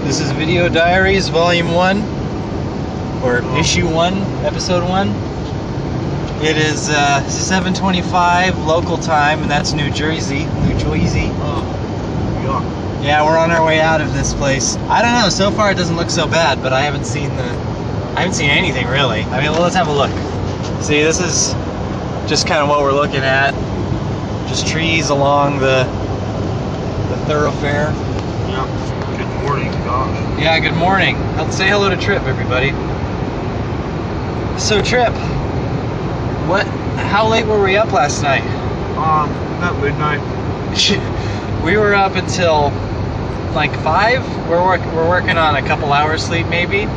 This is Video Diaries, Volume 1, or Issue 1, Episode 1. It is 7:25 local time, and that's New Jersey. Yeah, we're on our way out of this place. I don't know. So far, it doesn't look so bad, but I haven't seen anything really. I mean, let's have a look. See, this is just kind of what we're looking at. Just trees along the thoroughfare. Yeah. Good morning, gosh. Yeah, good morning. Let's say hello to Trip, everybody. So, Trip, how late were we up last night? About midnight. We were up until like 5. We're working on a couple hours sleep maybe.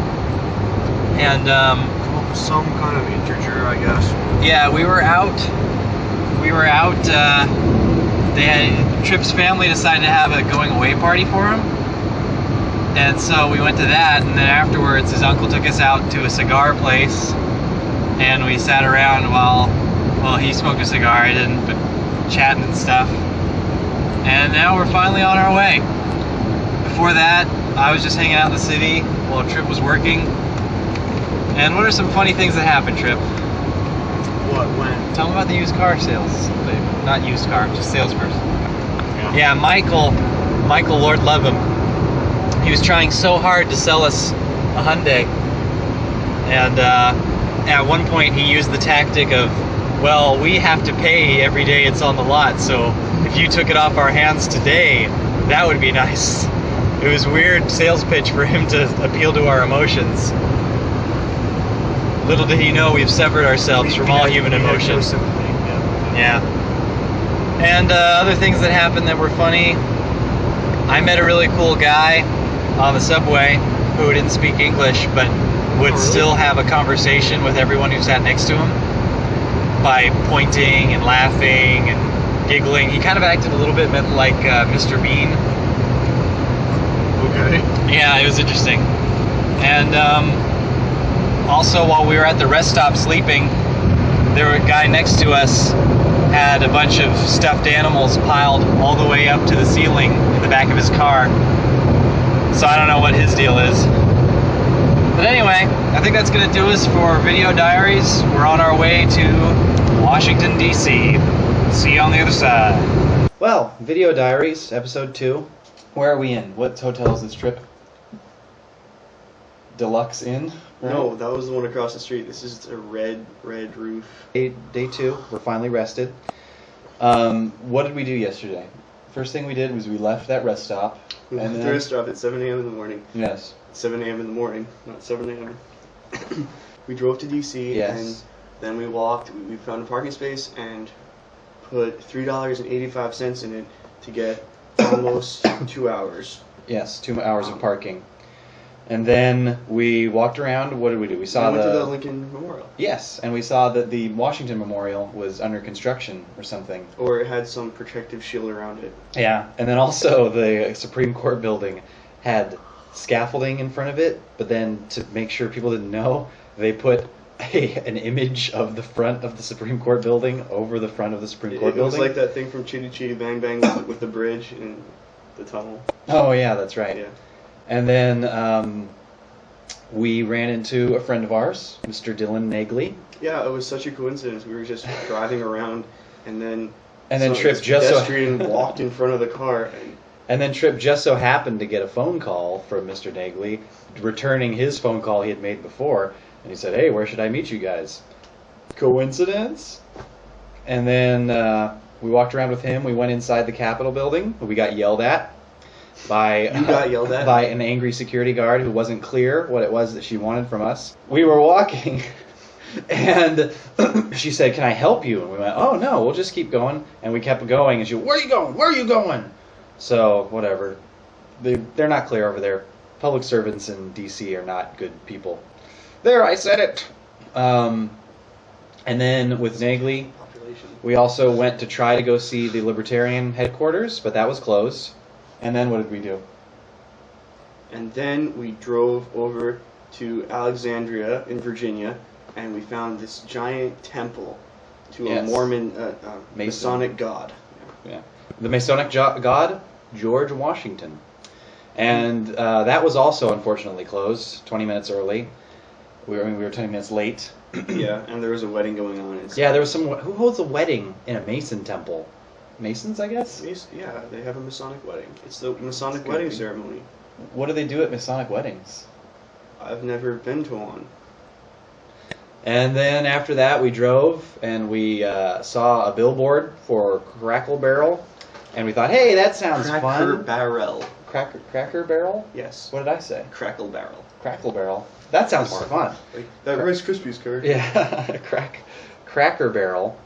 And Some kind of integer, I guess. yeah, we were out. Trip's family decided to have a going away party for him. And so we went to that, and then afterwards his uncle took us out to a cigar place, and we sat around while he smoked a cigar, I didn't, but chatting and stuff. And now we're finally on our way. Before that, I was just hanging out in the city while Trip was working. And what are some funny things that happened, Trip? What, when? Tell them about the used car sales. Not used car, just salesperson. Yeah, Michael, Lord love him. He was trying so hard to sell us a Hyundai. And at one point he used the tactic of, well, we have to pay every day it's on the lot, so if you took it off our hands today, that would be nice. It was a weird sales pitch for him to appeal to our emotions. Little did he know we've severed ourselves from all human emotions. Yeah. And other things that happened that were funny. I met a really cool guy on the subway who didn't speak English, but would still have a conversation with everyone who sat next to him by pointing and laughing and giggling. He kind of acted a little bit like Mr. Bean. Okay. Yeah, it was interesting. And also, while we were at the rest stop sleeping, there was a guy next to us had a bunch of stuffed animals piled all the way up to the ceiling in the back of his car. So I don't know what his deal is. But anyway, I think that's going to do us for Video Diaries. We're on our way to Washington, D.C. See you on the other side. Well, Video Diaries, Episode 2. Where are we in? What hotel is this, Trip? Deluxe Inn? Right? No, that was the one across the street. This is a red roof. Day 2. We're finally rested. What did we do yesterday? First thing we did was we left that rest stop. We left the rest stop at 7 a.m. in the morning. Yes. 7 a.m. in the morning, not 7 a.m. We drove to D.C. Yes. And then we walked. We found a parking space and put $3.85 in it to get almost 2 hours. Yes, 2 hours of parking. And then we walked around. What did we do? We We went the to the Lincoln Memorial. Yes, and we saw that the Washington Memorial was under construction or something. Or it had some protective shield around it. Yeah, and then also the Supreme Court building had scaffolding in front of it, but then to make sure people didn't know, they put an image of the front of the Supreme Court building over the front of the Supreme Court building. It was like that thing from Chitty Chitty Bang Bang with the bridge and the tunnel. Oh yeah, that's right. Yeah. And then we ran into a friend of ours, Mr. Dylan Nagley. Yeah, it was such a coincidence. We were just driving around, and then Trip just pedestrian walked in front of the car. And then Trip just so happened to get a phone call from Mr. Nagley, returning his phone call he had made before, and he said, "Hey, where should I meet you guys?" Coincidence? And then we walked around with him. We went inside the Capitol building. We got yelled at by by an angry security guard who wasn't clear what it was that she wanted from us. We were walking, and she said, "Can I help you?" And we went, "Oh no, we'll just keep going." And we kept going, and she went, "Where are you going? Where are you going?" So whatever, they're not clear over there. Public servants in D.C. are not good people. There, I said it. And then with Nagley, we also went to try to go see the Libertarian headquarters, but that was closed. And then what did we do? And then we drove over to Alexandria in Virginia, and we found this giant temple to a Mormon Masonic god. Yeah. The Masonic god, George Washington. And that was also unfortunately closed 20 minutes early. We were 20 minutes late. Yeah, and there was a wedding going on inside. Yeah, there was some. Who holds a wedding in a Mason temple? Masons, I guess. Yeah, they have a Masonic wedding. It's the Masonic It's wedding goofy. ceremony. What do they do at Masonic weddings? I've never been to one. And then after that, we drove and we saw a billboard for Crackle Barrel, and we thought, hey, that sounds Cracker fun. Barrel. Cracker Barrel? Yes. What did I say? Crackle Barrel. Crackle Barrel. That sounds more fun. Like that Rice Krispies card. Yeah, Cracker Barrel.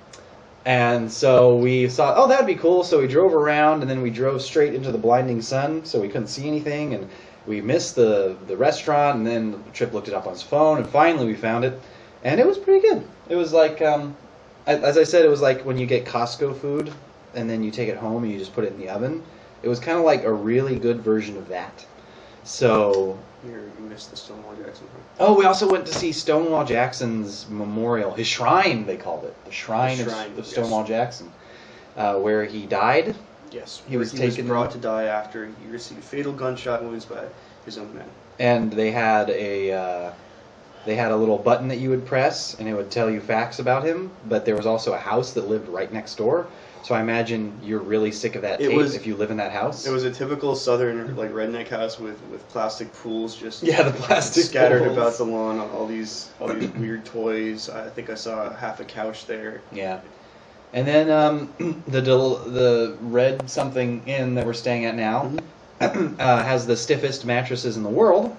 And so we thought, oh, that'd be cool. So we drove around, and then we drove straight into the blinding sun, so we couldn't see anything, and we missed the restaurant. And then Trip looked it up on his phone, and finally we found it, and it was pretty good. It was like, as I said, it was like when you get Costco food, and then you take it home and you just put it in the oven. It was kind of like a really good version of that. So. You missed the Stonewall Jackson part. Oh, we also went to see Stonewall Jackson's memorial, his shrine, they called it. The shrine of Stonewall Jackson, where he died. Yes, he was brought to die after he received fatal gunshot wounds by his own men. And they had a little button that you would press, and it would tell you facts about him. But there was also a house that lived right next door. So I imagine you're really sick of that tape if you live in that house. It was a typical southern redneck house with plastic pools just the plastic scattered pools about the lawn. All these weird toys. I think I saw half a couch there. Yeah, and then the Red Something Inn that we're staying at now has the stiffest mattresses in the world,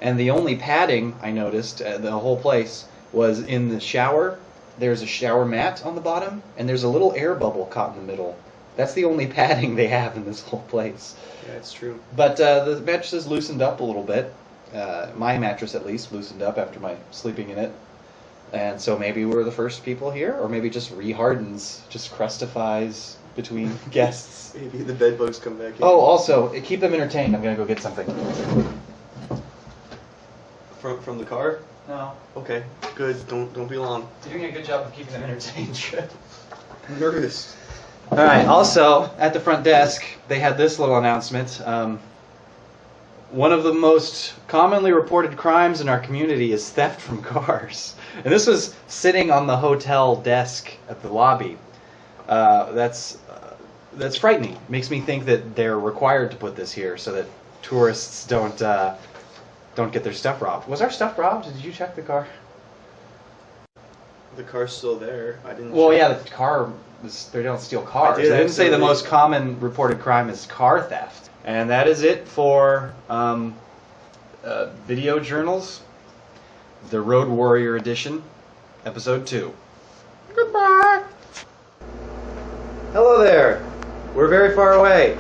and the only padding I noticed the whole place was in the shower. There's a shower mat on the bottom, and there's a little air bubble caught in the middle. That's the only padding they have in this whole place. Yeah, it's true. But the mattresses loosened up a little bit. My mattress, at least, loosened up after my sleeping in it. And so maybe we're the first people here, or maybe just rehardens, just crustifies between guests. Maybe the bed bugs come back in. Oh, also, keep them entertained. I'm going to go get something. From the car? No. Okay, good. Don't be long. You're doing a good job of keeping them entertained, Trip. I'm nervous. All right. Also, at the front desk, they had this little announcement. One of the most commonly reported crimes in our community is theft from cars. And this was sitting on the hotel desk at the lobby. That's frightening. It makes me think that they're required to put this here so that tourists don't get their stuff robbed. Was our stuff robbed? Did you check the car? The car's still there. I didn't. Well, check. yeah, the car was. They don't steal cars. They didn't say the most common reported crime is car theft. And that is it for video journals. The Road Warrior Edition, Episode 2. Goodbye. Hello there. We're very far away.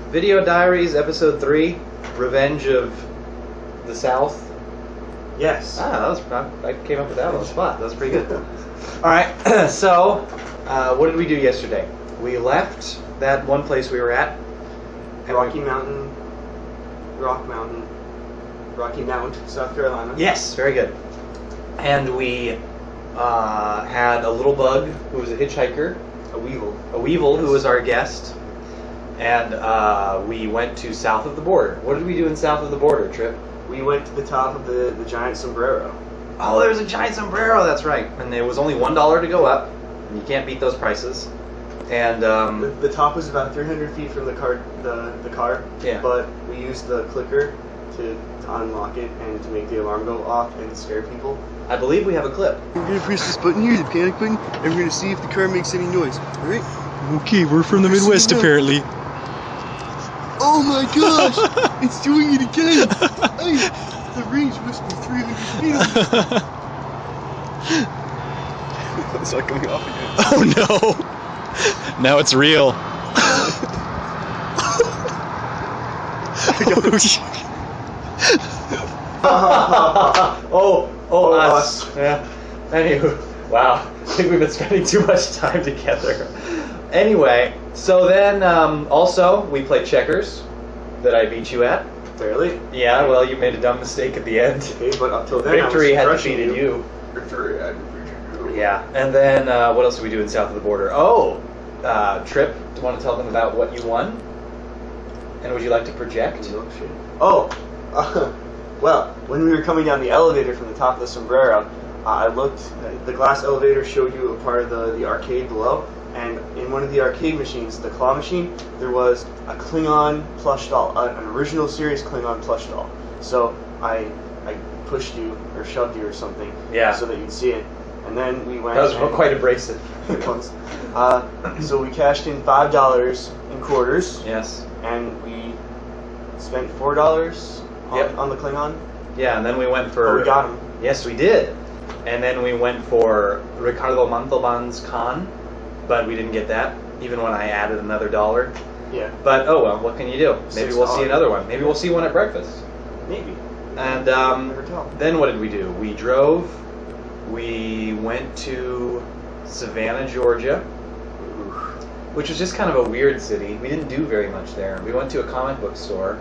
Video Diaries, Episode 3, Revenge of the South. Yes. I came up with that on the spot. That was pretty good. All right. So, what did we do yesterday? We left that one place we were at. Rocky Mountain, South Carolina. Yes, very good. And we had a little bug who was a hitchhiker. A weevil who was our guest. And we went to south of the border. What did we do in south of the border, Trip? We went to the top of the giant sombrero. Oh, there was a giant sombrero, that's right. And it was only $1 to go up. And you can't beat those prices. And the top was about 300 feet from the car. The car. Yeah. But we used the clicker to unlock it and to make the alarm go off and scare people. I believe we have a clip. We're gonna press this button here, the panic button, and we're gonna see if the car makes any noise. All right? Okay, we're from the Midwest apparently. Oh my gosh! It's doing it again! Hey, the range must be 300 feet. It's not coming off again. Oh no! Now it's real. Oh, us. Yeah. Anywho, wow. I think we've been spending too much time together. Anyway, so then also we played checkers that I beat you at. Barely. Yeah, well, you made a dumb mistake at the end. Okay, but up till then, Victory I had was crushing defeated you. Victory had defeated you. Yeah, and then what else did we do in south of the border? Oh, Trip, do you want to tell them about what you won? And would you like to project? Milkshake. Oh, well, when we were coming down the elevator from the top of the sombrero, I looked. The glass elevator showed you a part of the arcade below, and in one of the arcade machines, the claw machine, there was a Klingon plush doll, an original series Klingon plush doll. So I pushed you or shoved you or something, Yeah. so that you'd see it. And then we went. That was quite abrasive. It was. So we cashed in $5 in quarters, Yes. and we spent $4 Yep. on the Klingon. Yeah, and then we went for. Oh, we got him. Yes, we did. And then we went for Ricardo Montalban's con, but we didn't get that, even when I added another $1. Yeah. But oh well, what can you do? Maybe we'll see $6. another one. Maybe we'll see one at breakfast. Maybe. And Never tell. then what did we do? We drove. We went to Savannah, Georgia, which was just kind of a weird city. We didn't do very much there. We went to a comic book store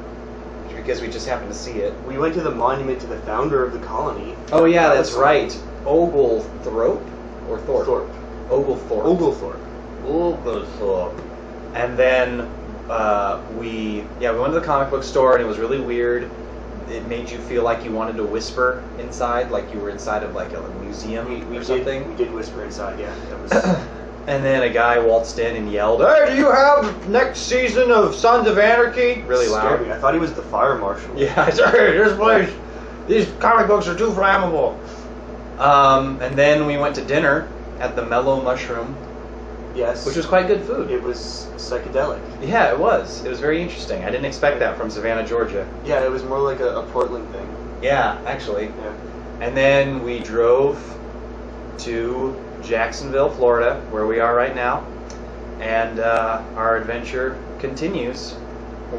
because we just happened to see it. We went to the monument to the founder of the colony. Oh yeah, That that's was right. Oglethorpe or Thorpe? Thorpe. Oglethorpe. Oglethorpe. Oglethorpe. And then we went to the comic book store, and it was really weird. It made you feel like you wanted to whisper inside, like you were inside of like a museum or something. We did whisper inside, yeah. That was. And then a guy waltzed in and yelled, "Hey, do you have next season of Sons of Anarchy?" Really scared loud. me. I thought he was the fire marshal. Yeah, I said, "Hey, this place, these comic books are too flammable." And then we went to dinner at the Mellow Mushroom, Yes. which was quite good food. It was psychedelic. Yeah, it was. It was very interesting. I didn't expect that from Savannah, Georgia. Yeah, it was more like a Portland thing. Yeah, actually. Yeah. And then we drove to Jacksonville, Florida, where we are right now, and our adventure continues.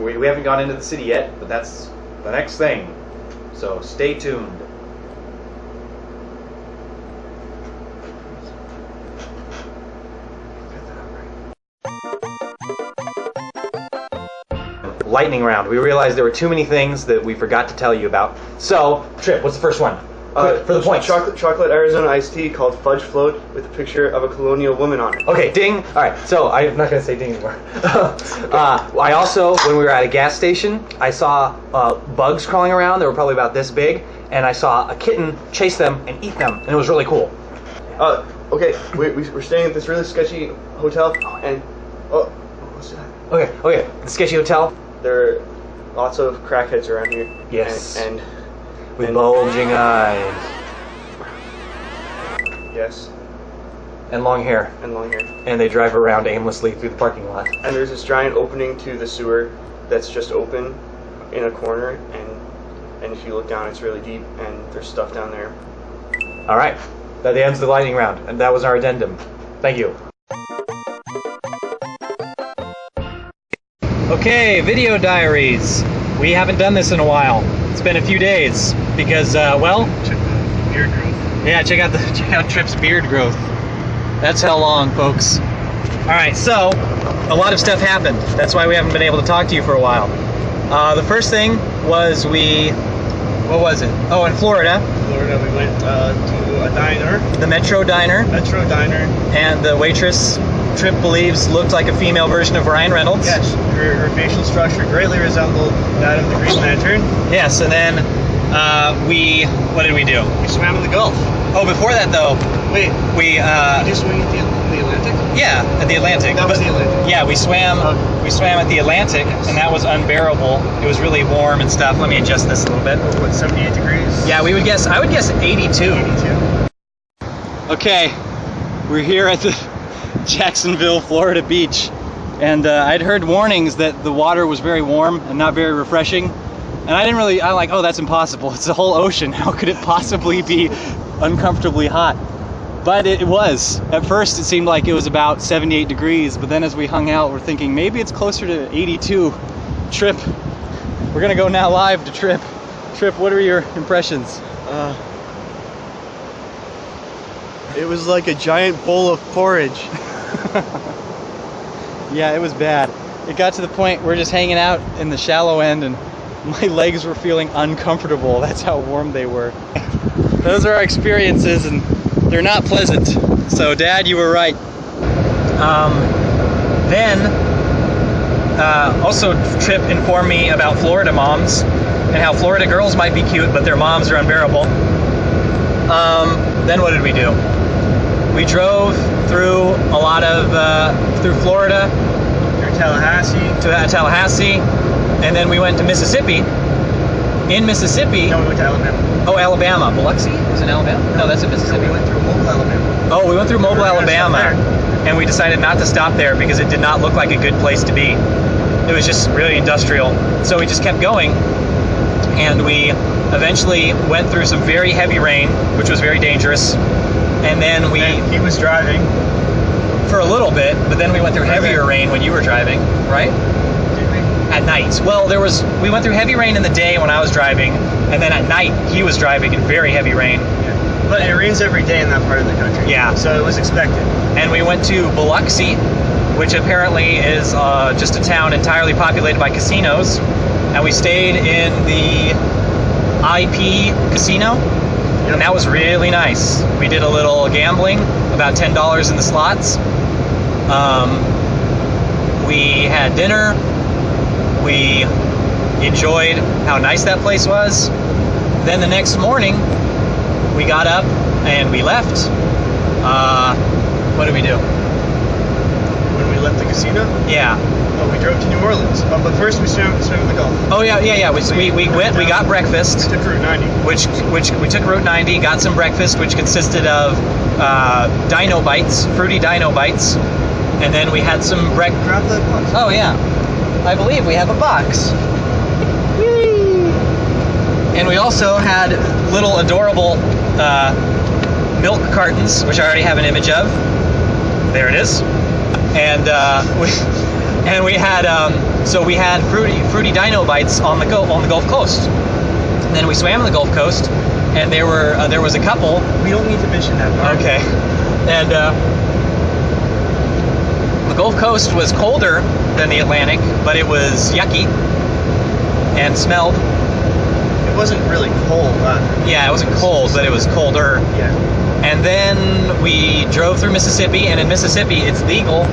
We haven't gone into the city yet, but that's the next thing. So stay tuned. Lightning round. We realized there were too many things that we forgot to tell you about. So, Trip, what's the first one? Quick, for the points. Chocolate Arizona iced tea called Fudge Float with a picture of a colonial woman on it. Okay, ding. All right, so I'm not going to say ding anymore. I also, when we were at a gas station, I saw bugs crawling around. They were probably about this big, and I saw a kitten chase them and eat them, and it was really cool. Okay, we're staying at this really sketchy hotel, and what's that? Okay, the sketchy hotel. There are lots of crackheads around here. Yes. And With bulging eyes. Yes. And long hair. And long hair. And they drive around aimlessly through the parking lot. And there's this giant opening to the sewer that's just open in a corner, and if you look down, it's really deep, and there's stuff down there. All right, that ends the lightning round, and that was our addendum. Thank you. Okay, video diaries. We haven't done this in a while. It's been a few days because, well, Check the beard growth. yeah, check out Trip's beard growth. That's how long, folks. All right, so a lot of stuff happened. That's why we haven't been able to talk to you for a while. The first thing was what was it? Oh, in Florida. Florida, we went to a diner. The Metro Diner. Metro Diner. And the waitress, Trip believes, looked like a female version of Ryan Reynolds. Yes, her facial structure greatly resembled that of the Green Lantern. Yes, and then what did we do? We swam in the Gulf. Oh, before that though, Wait, we did you swim in the Atlantic? yeah, at the Atlantic. That was the Atlantic. Yeah, we swam at the Atlantic, and that was unbearable. It was really warm and stuff. Let me adjust this a little bit. What, 78 degrees? Yeah, I would guess 82. 82. Okay, we're here at the Jacksonville, Florida beach, and I'd heard warnings that the water was very warm and not very refreshing, and I'm like, oh, that's impossible. It's the whole ocean. How could it possibly be uncomfortably hot? But it was. At first it seemed like it was about 78 degrees, but then as we hung out, we're thinking maybe it's closer to 82. Trip, we're gonna go now live to Trip. Trip, what are your impressions? It was like a giant bowl of porridge. Yeah, it was bad. It got to the point we're just hanging out in the shallow end and my legs were feeling uncomfortable. That's how warm they were. Those are our experiences and they're not pleasant. So Dad, you were right. Then also Trip informed me about Florida moms and how Florida girls might be cute, but their moms are unbearable. Then what did we do? We drove through a lot of through Florida, Tallahassee, and then we went to Mississippi. In Mississippi, No, we went to Alabama. oh, Alabama, Biloxi is in Alabama? No, that's in Mississippi. We went through Mobile, Alabama. Oh, we went through Mobile, We were gonna Alabama, stop and we decided not to stop there because it did not look like a good place to be. It was just really industrial. So we just kept going, and we eventually went through some very heavy rain, which was very dangerous. And then we, And he was driving. for a little bit, but then we went through heavier rain when you were driving, right? Did we? At night. Well, we went through heavy rain in the day when I was driving, and then at night he was driving in very heavy rain. Yeah. But it rains every day in that part of the country. Yeah. So it was expected. And we went to Biloxi, which apparently is just a town entirely populated by casinos. And we stayed in the IP casino, Yep. and that was really nice. We did a little gambling, about $10 in the slots. We had dinner. We enjoyed how nice that place was. Then the next morning, we got up and we left. What did we do? When we left the casino, Yeah. we drove to New Orleans. But first we swam in the Gulf. Oh yeah. We went. We got breakfast. We took Route 90. Which we took Route 90, got some breakfast, which consisted of dino bites, fruity dino bites, and then we had some breakfast. Drop that box. Oh yeah, I believe we have a box. And we also had little adorable milk cartons, which I already have an image of. There it is. And we had so we had fruity dino bites on the Gulf Coast. And then we swam on the Gulf Coast, and there was a couple. We don't need to mention that part. Okay. And the Gulf Coast was colder than the Atlantic, but it was yucky and smelled. It wasn't really cold. Yeah, it wasn't cold, but it was colder. Yeah. And then we drove through Mississippi, and in Mississippi, it's legal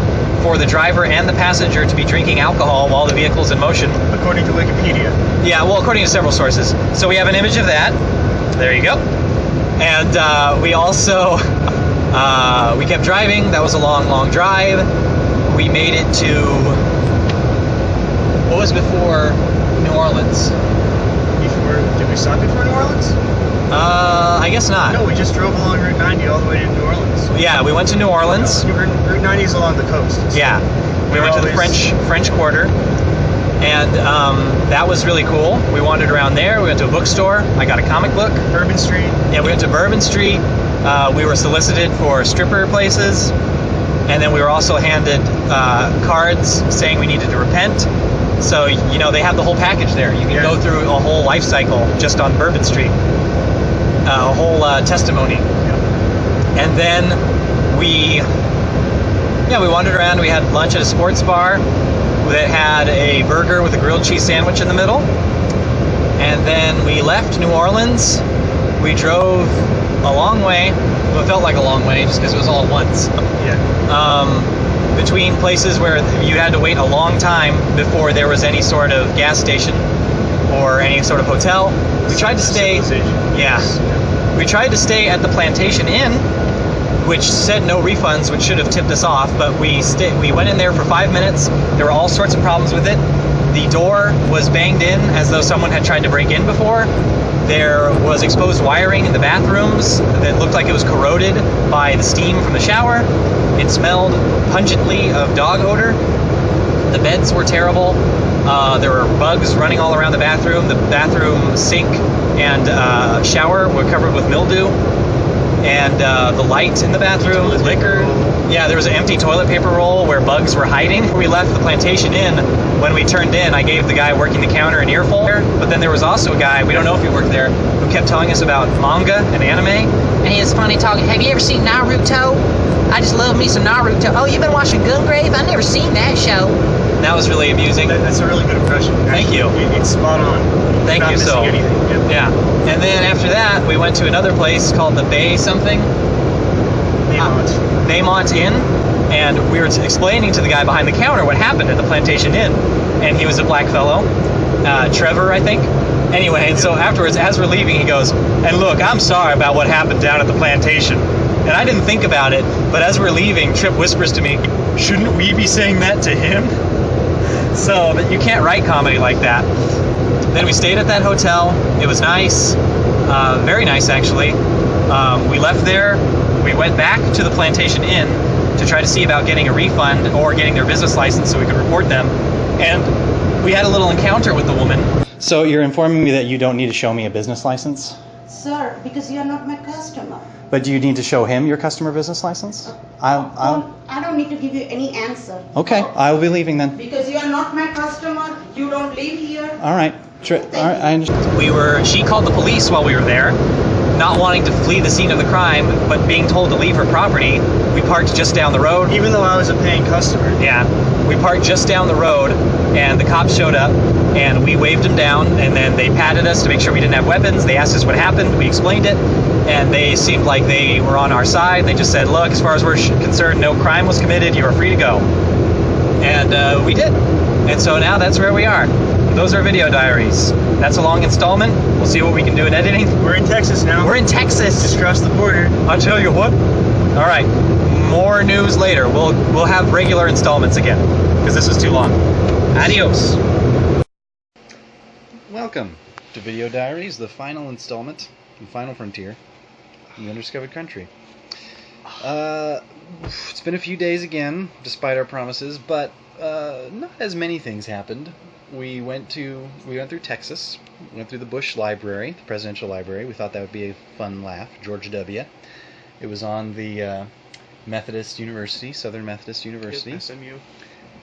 for the driver and the passenger to be drinking alcohol while the vehicle's in motion. According to Wikipedia. Yeah, well, according to several sources. So we have an image of that. There you go. And we also, we kept driving. That was a long, long drive. We made it to, what was before New Orleans? Did we stop before New Orleans? I guess not. No, we just drove along Route 90 all the way to New Orleans. Yeah, we went to New Orleans. Route 90 is along the coast. Yeah, we went to the French Quarter, and that was really cool. We wandered around there. We went to a bookstore. I got a comic book. Bourbon Street. Yeah, we went to Bourbon Street. We were solicited for stripper places, and then we were also handed cards saying we needed to repent. So, you know, they have the whole package there. You can go through a whole life cycle just on Bourbon Street. A whole testimony. And then we wandered around. We had lunch at a sports bar that had a burger with a grilled cheese sandwich in the middle. And then we left New Orleans. We drove a long way. Well, it felt like a long way just because it was all at once. Yeah. Between places where you had to wait a long time before there was any sort of gas station or any sort of hotel. We tried to stay. Yeah. We tried to stay at the Plantation Inn, which said no refunds, which should have tipped us off, but we went in there for 5 minutes. There were all sorts of problems with it. The door was banged in as though someone had tried to break in before. There was exposed wiring in the bathrooms that looked like it was corroded by the steam from the shower. It smelled pungently of dog odor. The beds were terrible. There were bugs running all around the bathroom. The bathroom sink and shower were covered with mildew. And the light in the bathroom was liquor. Yeah, there was an empty toilet paper roll where bugs were hiding. We left the Plantation Inn. When we turned in, I gave the guy working the counter an earful. But then there was also a guy, we don't know if he worked there, who kept telling us about manga and anime. And he was funny talking. Have you ever seen Naruto? I just love me some Naruto. Oh, you've been watching Gungrave? I've never seen that show. That was really amusing. That's a really good impression. Thank you. It's spot on. Thank you. So, yeah. And then after that, we went to another place called the Bay something. Baymont Inn, and we were explaining to the guy behind the counter what happened at the Plantation Inn, and he was a black fellow, Trevor, I think. Anyway, and so afterwards, as we're leaving, he goes, "And look, I'm sorry about what happened down at the plantation." And I didn't think about it, but as we're leaving, Trip whispers to me, "Shouldn't we be saying that to him?" So that you can't write comedy like that. Then we stayed at that hotel. It was nice, very nice actually. We left there. We went back to the Plantation Inn to try to see about getting a refund or getting their business license so we could report them. And we had a little encounter with the woman. So you're informing me that you don't need to show me a business license? Sir, because you are not my customer. But do you need to show him your customer business license? I don't need to give you any answer. Okay, I will be leaving then. Because you are not my customer, you don't live here. All right. All right, I understand. She called the police while we were there, not wanting to flee the scene of the crime, but being told to leave her property. We parked just down the road. Even though I was a paying customer. Yeah. We parked just down the road, and the cops showed up, and we waved them down, and then they patted us to make sure we didn't have weapons. They asked us what happened. We explained it, and they seemed like they were on our side. They just said, "Look, as far as we're concerned, no crime was committed. You are free to go." And we did. And so now that's where we are. Those are video diaries. That's a long installment. We'll see what we can do in editing. We're in Texas now. We're in Texas. Just crossed the border. I'll tell you what. All right. More news later. We'll have regular installments again because this was too long. Adios. Welcome to Video Diaries, the final installment, the final frontier, in the undiscovered country. It's been a few days again, despite our promises, but not as many things happened. We went through Texas. We went through the Bush Library, the Presidential Library. We thought that would be a fun laugh. George W. It was on the Methodist University, Southern Methodist University. SMU.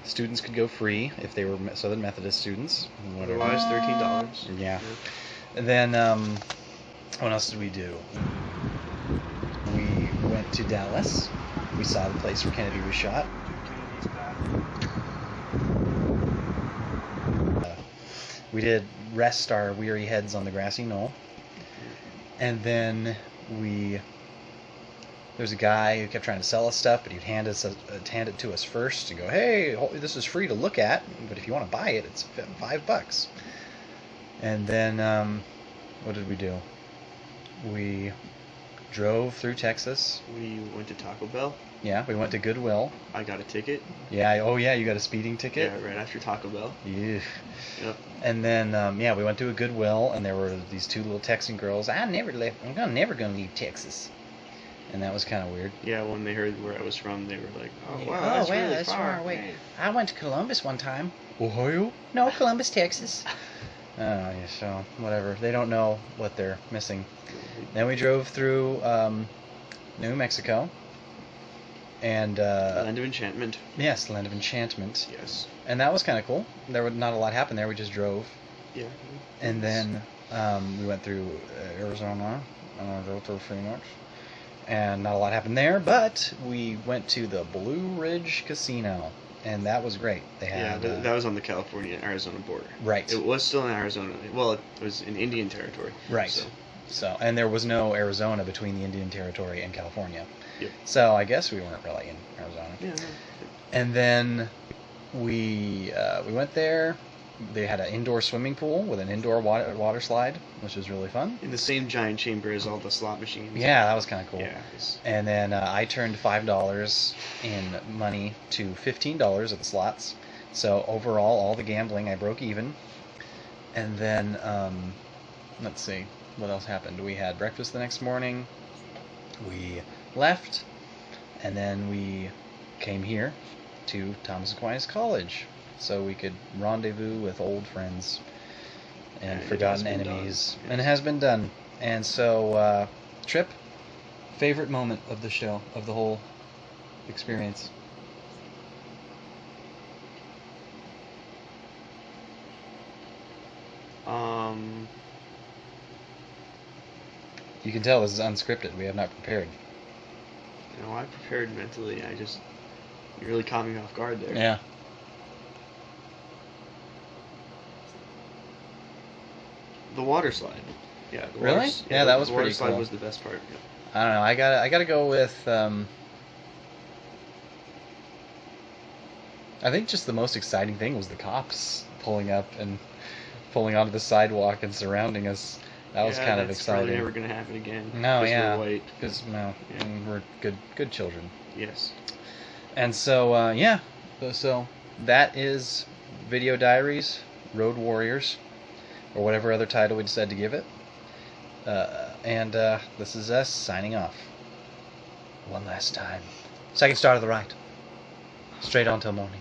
Students could go free if they were Southern Methodist students. Whatever. Otherwise, $13. Yeah. And then, what else did we do? We went to Dallas. We saw the place where Kennedy was shot. We did rest our weary heads on the grassy knoll. And then there was a guy who kept trying to sell us stuff, but he'd hand it to us first and go, "Hey, this is free to look at, but if you want to buy it, it's $5." And then, what did we do? We drove through Texas. We went to Taco Bell. Yeah, we went to Goodwill. I got a ticket. Yeah, oh yeah, you got a speeding ticket? Yeah, right after Taco Bell. Yeah. Yep. And then, we went to a Goodwill, and there were these two little Texan girls. I'm never gonna leave Texas. And that was kind of weird. Yeah, when they heard where I was from, they were like, "Oh Yeah. wow, that's really that's far away. Man. I went to Columbus one time. Ohio? No, Columbus, Texas. Yeah, so whatever. They don't know what they're missing. Then we drove through New Mexico. And Land of Enchantment. yes, Land of Enchantment. Yes. And that was kind of cool. There was not a lot happened there. We just drove. Yeah. And then we went through Arizona, drove through Phoenix, and not a lot happened there. But we went to the Blue Ridge Casino, and that was great. They had that was on the California-Arizona border. right. It was still in Arizona. Well, it was in Indian Territory. Right. So, and there was no Arizona between the Indian Territory and California. Yep. So I guess we weren't really in Arizona. Yeah. No. And then we went there. They had an indoor swimming pool with an indoor water slide, which was really fun. In the same giant chamber as all the slot machines. Yeah, that was kind of cool. Yeah. And then I turned $5 in money to $15 at the slots. So overall, all the gambling, I broke even. And then, let's see, what else happened? We had breakfast the next morning. We left, and then we came here to Thomas Aquinas College so we could rendezvous with old friends and forgotten enemies. And it has been done. And so, Trip, favorite moment of the show, of the whole experience? You can tell this is unscripted. We have not prepared. You know, I prepared mentally. You really caught me off guard there. Yeah. The water slide. Yeah. Really? Yeah, that was pretty The water slide cool. was the best part. Yeah. I don't know. I gotta go with I think just the most exciting thing was the cops pulling up and pulling onto the sidewalk and surrounding us. That was kind of That's probably exciting. never going to happen again. No, 'cause yeah, we're white. because we're good children. Yes. And so yeah, so that is Video Diaries, Road Warriors, or whatever other title we decide to give it. And this is us signing off. One last time. Second star to the right. Straight on till morning.